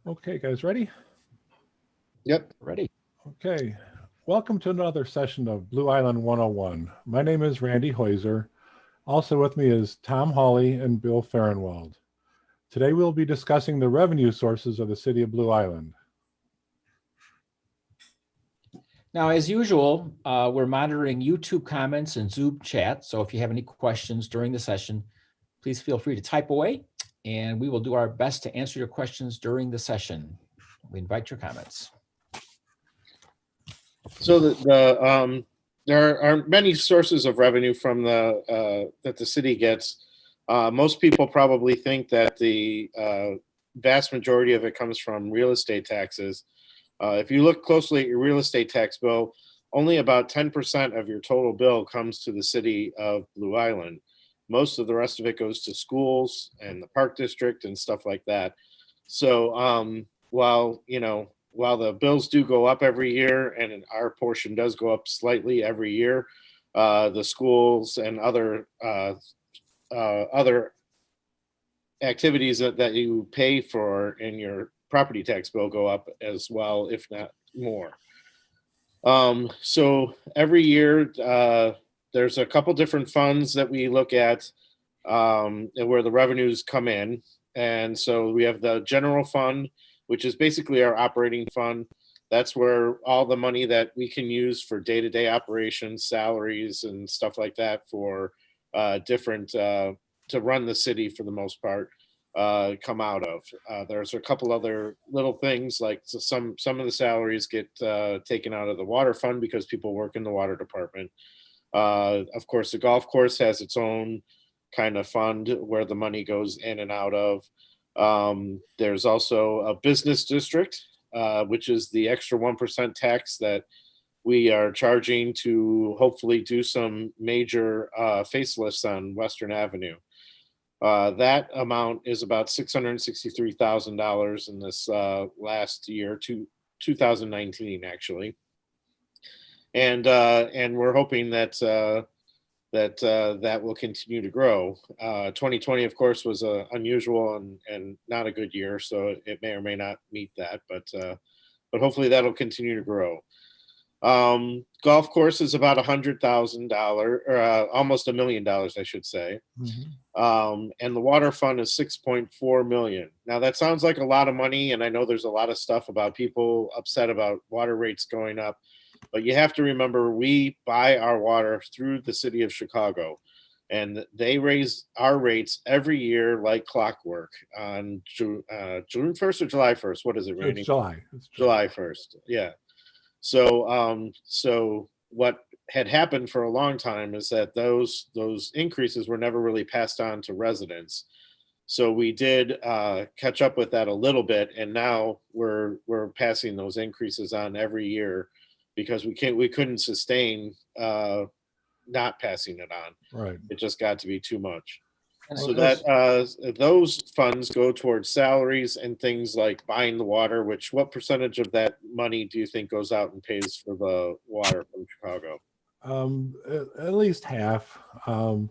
Okay, guys, ready? Yep. Ready? Okay. Welcome to another session of Blue Island 101. My name is Randy Heuser. Also with me is Tom Hawley and Bill Farrenwald. Today we'll be discussing the revenue sources of the city of Blue Island. Now, as usual, we're monitoring YouTube comments and Zoom chat. So if you have any questions during the session, please feel free to type away and we will do our best to answer your questions during the session. We invite your comments. So there are many sources of revenue from that the city gets. Most people probably think that the vast majority of it comes from real estate taxes. If you look closely at your real estate tax bill, only about 10% of your total bill comes to the city of Blue Island. Most of the rest of it goes to schools and the park district and stuff like that. So while the bills do go up every year and our portion does go up slightly every year, the schools and other activities that you pay for in your property tax bill go up as well, if not more. So every year, there's a couple different funds that we look at and where the revenues come in. And so we have the general fund, which is basically our operating fund. That's where all the money that we can use for day-to-day operations, salaries, and stuff like that for different to run the city for the most part come out of. There's a couple other little things like some of the salaries get taken out of the water fund because people work in the water department. Of course, the golf course has its own kind of fund where the money goes in and out of. There's also a business district, which is the extra 1% tax that we are charging to hopefully do some major facelifts on Western Avenue. That amount is about $663,000 in this last year, 2019 actually, and we're hoping that that will continue to grow. 2020, of course, was unusual and not a good year, so it may or may not meet that, but hopefully that'll continue to grow. Golf course is about $100,000, or almost $1 million, I should say. Mm-hmm. And the water fund is 6.4 million. Now that sounds like a lot of money, and I know there's a lot of stuff about people upset about water rates going up, but you have to remember we buy our water through the city of Chicago, and they raise our rates every year like clockwork on June 1st or July 1st. What is it, Randy? It's July. July 1st. Yeah. So what had happened for a long time is that those increases were never really passed on to residents. So we did catch up with that a little bit, and now we're passing those increases on every year because we couldn't sustain not passing it on. Right. It just got to be too much. And So of course, that those funds go towards salaries and things like buying the water. What percentage of that money do you think goes out and pays for the water from Chicago? At least half. And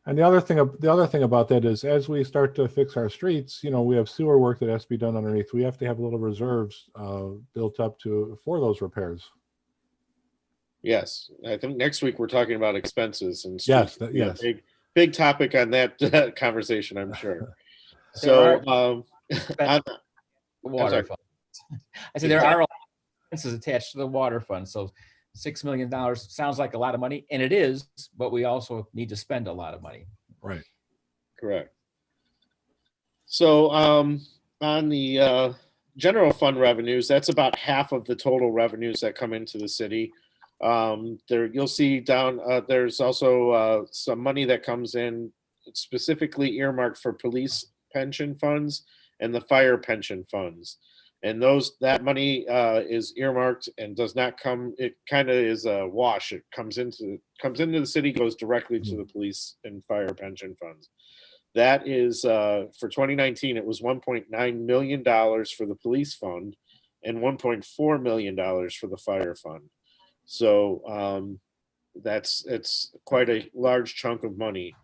the other thing about that is, as we start to fix our streets, we have sewer work that has to be done underneath. We have to have little reserves built up for those repairs. Yes, I think next week we're talking about expenses and Yes, streets. yes. Big topic on that conversation, I'm sure. There So the water sorry. fund. I said there are expenses attached to the water fund. So $6 million sounds like a lot of money, and it is, but we also need to spend a lot of money. Right. Correct. So on the general fund revenues, that's about half of the total revenues that come into the city. There you'll see down there's also some money that comes in specifically earmarked for police pension funds and the fire pension funds, and that money is earmarked and does not come. It kind of is a wash. It comes into the city, goes directly to the police and fire pension funds. That is for 2019, it was $1.9 million for the police fund and $1.4 million for the fire fund. So it's quite a large chunk of money.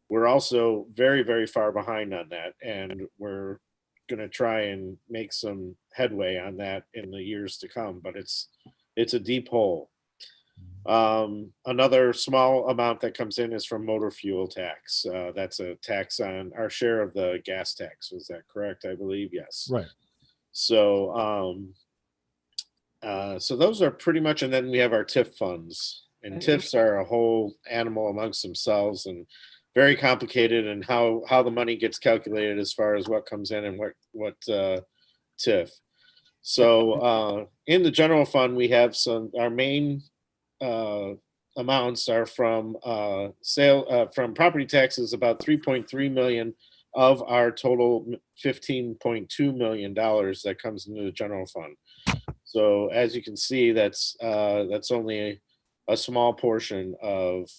We're also very, very far behind on that, and we're going to try and make some headway on that in the years to come, but it's a deep hole. Another small amount that comes in is from motor fuel tax. That's a tax on our share of the gas tax. Was that correct? I believe, yes. Right. So, so those are pretty much, and then we have our TIF funds, and TIFs are a whole animal amongst themselves and very complicated, and how the money gets calculated as far as what comes in and what TIF. So in the general fund, we have our main amounts are from from property taxes, about 3.3 million of our total $15.2 million that comes into the general fund. So as you can see, that's only a small portion of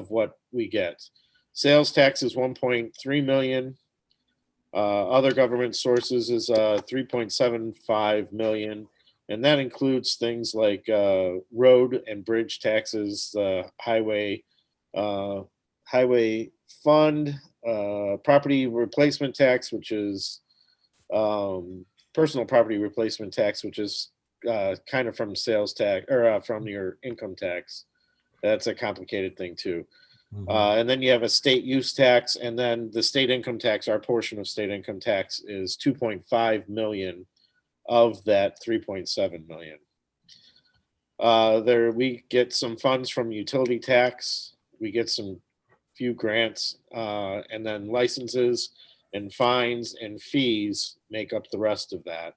what we get. Sales tax is 1.3 million. Other government sources is 3.75 million. And that includes things like road and bridge taxes, highway fund, property replacement tax, which is personal property replacement tax, which is kind of from sales tax or from your income tax. That's a complicated thing too. And then you have a state use tax, and then the state income tax. Our portion of state income tax is 2.5 million of that 3.7 million. There we get some funds from utility tax. We get some few grants, and then licenses and fines and fees make up the rest of that.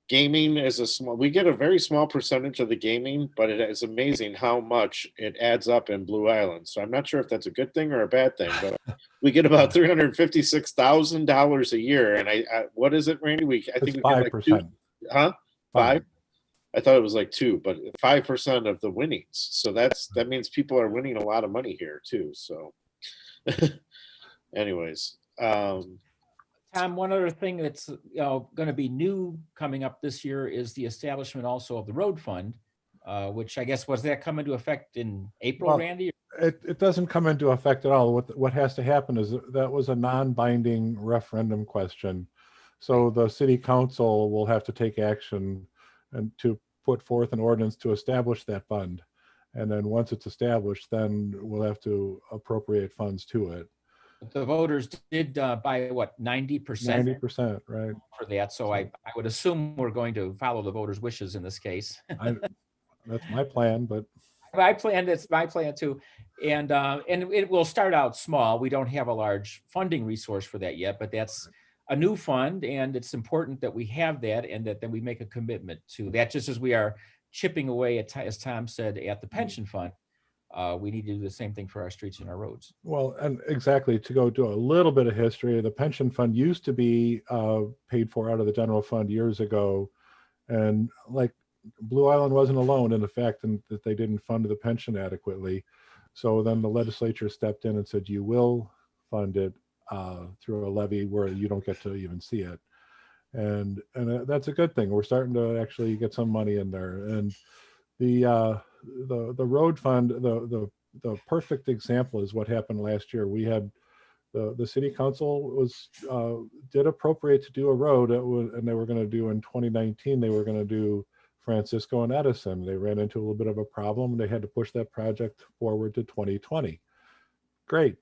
Gaming is we get a very small percentage of the gaming, but it is amazing how much it adds up in Blue Island. So I'm not sure if that's a good thing or a bad thing, but we get about $356,000 a year. And I what is it, Randy? I think we get like 5%. Huh? 5? I thought it was like 2, but 5% of the winnings. So that means people are winning a lot of money here too. So anyways, Tom, one other thing that's going to be new coming up this year is the establishment also of the road fund, which I guess was that come into effect in April, Well, Randy? It doesn't come into effect at all. What has to happen is that was a non-binding referendum question. So the city council will have to take action and to put forth an ordinance to establish that fund. And then once it's established, then we'll have to appropriate funds to it. The voters did by what, 90%? 90%, right? For that. So I would assume we're going to follow the voters' wishes in this case. That's my plan, but It's my plan too. And it will start out small. We don't have a large funding resource for that yet, but that's a new fund, and it's important that we have that and that then we make a commitment to that, just as we are chipping away at, as Tom said, at the pension fund. We need to do the same thing for our streets and our roads. well, and exactly, to go do a little bit of history, the pension fund used to be paid for out of the general fund years ago. And like Blue Island wasn't alone in the fact that they didn't fund the pension adequately. So then the legislature stepped in and said, you will fund it through a levy where you don't get to even see it. And that's a good thing. We're starting to actually get some money in there. And the road fund, the perfect example is what happened last year. We had the city council did appropriate to do a road, and they were going to do in 2019. They were going to do Francisco and Edison. They ran into a little bit of a problem. They had to push that project forward to 2020. Great.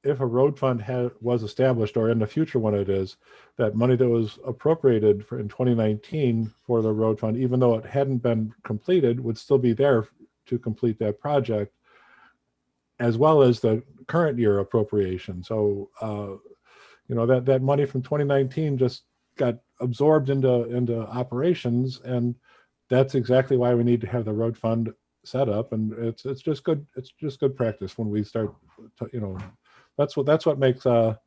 If a road fund was established, or in the future when it is, that money that was appropriated in 2019 for the road fund, even though it hadn't been completed, would still be there to complete that project, as well as the current year appropriation. So, that money from 2019 just got absorbed into operations, and that's exactly why we need to have the road fund set up. And it's just good. It's just good practice when we start to, that's what makes most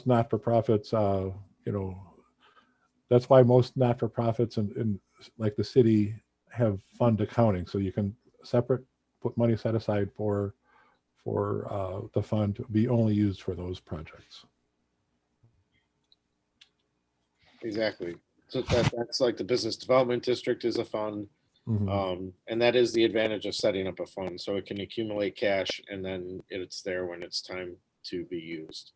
not-for-profits, that's why most not-for-profits in like the city have fund accounting, so you can put money set aside for the fund to be only used for those projects. exactly. So that's like the business development district is a fund. Mhm. And that is the advantage of setting up a fund, so it can accumulate cash and then it's there when it's time to be used.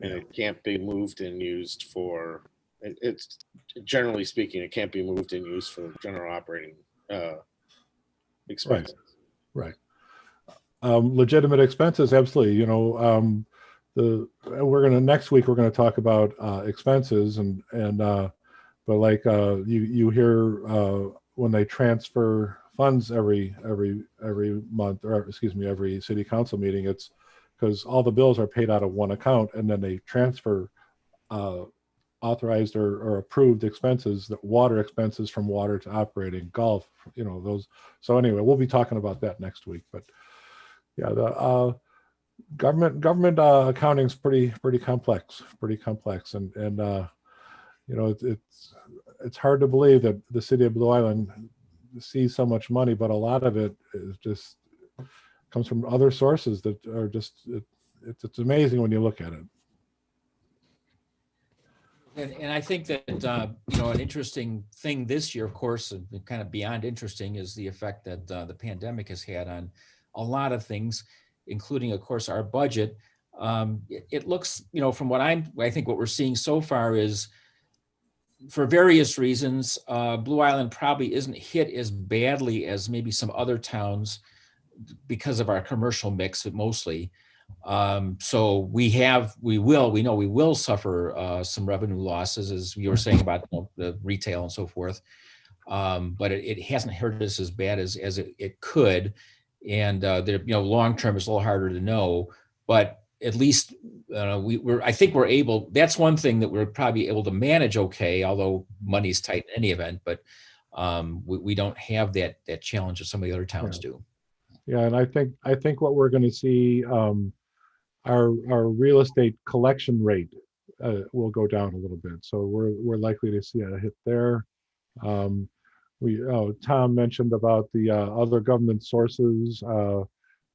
and it can't be moved and used for, it's generally speaking, it can't be moved and used for general operating expenses. Right. Legitimate expenses, absolutely. You know, next week we're gonna talk about expenses but like you hear when they transfer funds every month, or excuse me, every city council meeting, it's because all the bills are paid out of one account, and then they transfer authorized or approved expenses, that water expenses from water to operating, golf, you know, those. So anyway, we'll be talking about that next week. But yeah, the government accounting is pretty complex, and you know, it's hard to believe that the city of Blue Island sees so much money, but a lot of it is just comes from other sources that are just it's amazing when you look at it. And I think that, you know, an interesting thing this year, of course, and kind of beyond interesting, is the effect that the pandemic has had on a lot of things, including, of course, our budget. It looks, you know, from what I think what we're seeing so far is, for various reasons, Blue Island probably isn't hit as badly as maybe some other towns because of our commercial mix, mostly. So we know we will suffer some revenue losses, as you were saying about, you know, the retail and so forth. But it hasn't hurt us as bad as it could. And you know, long term is a little harder to know, but at least I think we're able. That's one thing that we're probably able to manage okay, although money's tight in any event. But we don't have that challenge that some of the other towns do. Yeah, and I think what we're going to see, our real estate collection rate will go down a little bit. So we're likely to see a hit there. Tom mentioned about the other government sources.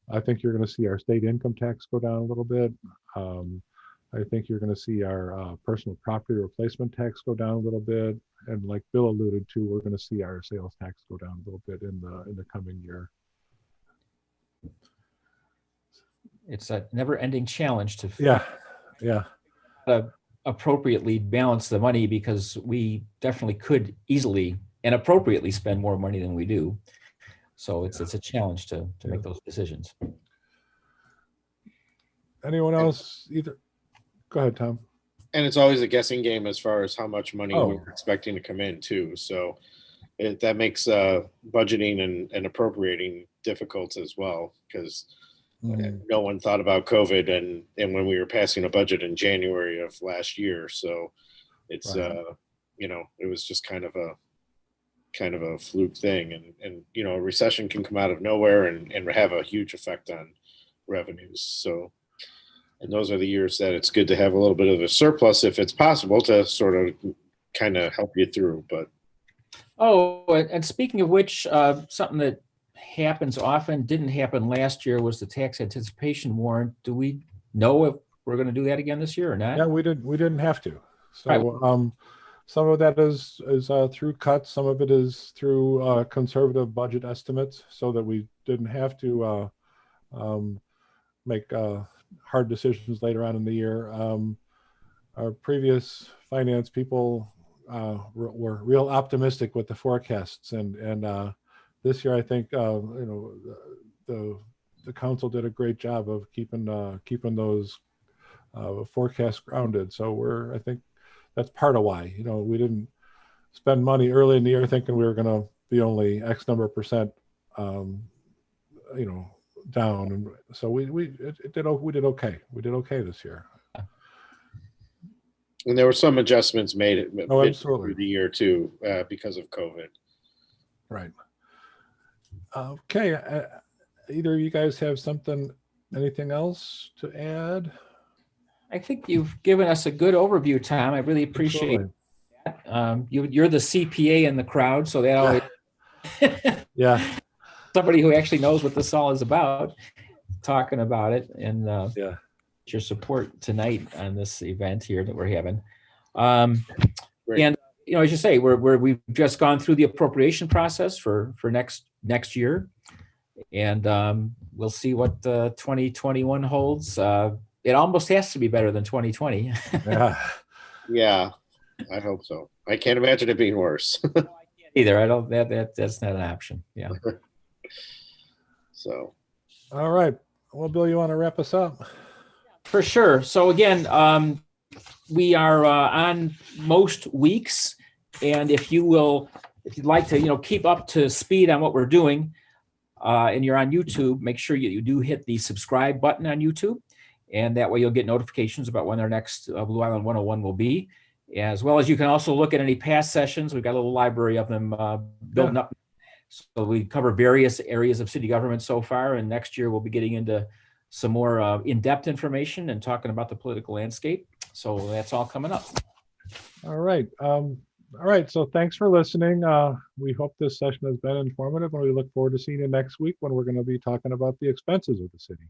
I think you're going to see our state income tax go down a little bit. I think you're going to see our personal property replacement tax go down a little bit. And like Bill alluded to, we're going to see our sales tax go down a little bit in the coming year. It's a never-ending challenge to appropriately balance the money, because we definitely could easily and appropriately spend more money than we do. So it's a challenge to make those decisions. Anyone else? Go ahead, Tom. And it's always a guessing game as far as how much money we're expecting to come in too. So that makes budgeting and appropriating difficult as well, because no one thought about COVID and when we were passing a budget in January of last year. So it's you know, it was just kind of a fluke thing, and you know, a recession can come out of nowhere and have a huge effect on revenues. So, and those are the years that it's good to have a little bit of a surplus if it's possible to sort of kind of help you through. But and speaking of which, something that happens often, didn't happen last year, was the tax anticipation warrant. Do we know if we're going to do that again this year or not? Yeah, we didn't have to. So some of that is through cuts, some of it is through conservative budget estimates, so that we didn't have to make hard decisions later on in the year. Our previous finance people were real optimistic with the forecasts, and this year I think you know, the council did a great job of keeping those forecasts grounded. So I think that's part of why, you know, we didn't spend money early in the year thinking we were going to be only X number of percent, you know, down. And so we did okay. We did okay this year. And there were some adjustments made absolutely, through the year too, because of COVID. Right. Okay. Either of you guys have anything else to add? I think you've given us a good overview, Tom. I really appreciate that. You're the CPA in the crowd, so that always somebody who actually knows what this all is about, talking about it, and your support tonight on this event here that we're having. And you know, as you say, we've just gone through the appropriation process for next year, and we'll see what 2021 holds. it almost has to be better than 2020. Yeah. Yeah, I hope so. I can't imagine it being worse. Either. I don't, that's not an option. Yeah. So, All right. Well, Bill, you want to wrap us up? For sure. So again, we are on most weeks, and if you'd like to, keep up to speed on what we're doing, and you're on YouTube, make sure you do hit the subscribe button on YouTube, and that way you'll get notifications about when our next Blue Island 101 will be. As well as you can also look at any past sessions. We've got a little library of them building up. So we cover various areas of city government so far, and next year we'll be getting into some more in-depth information and talking about the political landscape. So that's all coming up. All right. All right. So thanks for listening. We hope this session has been informative, and we look forward to seeing you next week when we're going to be talking about the expenses of the city.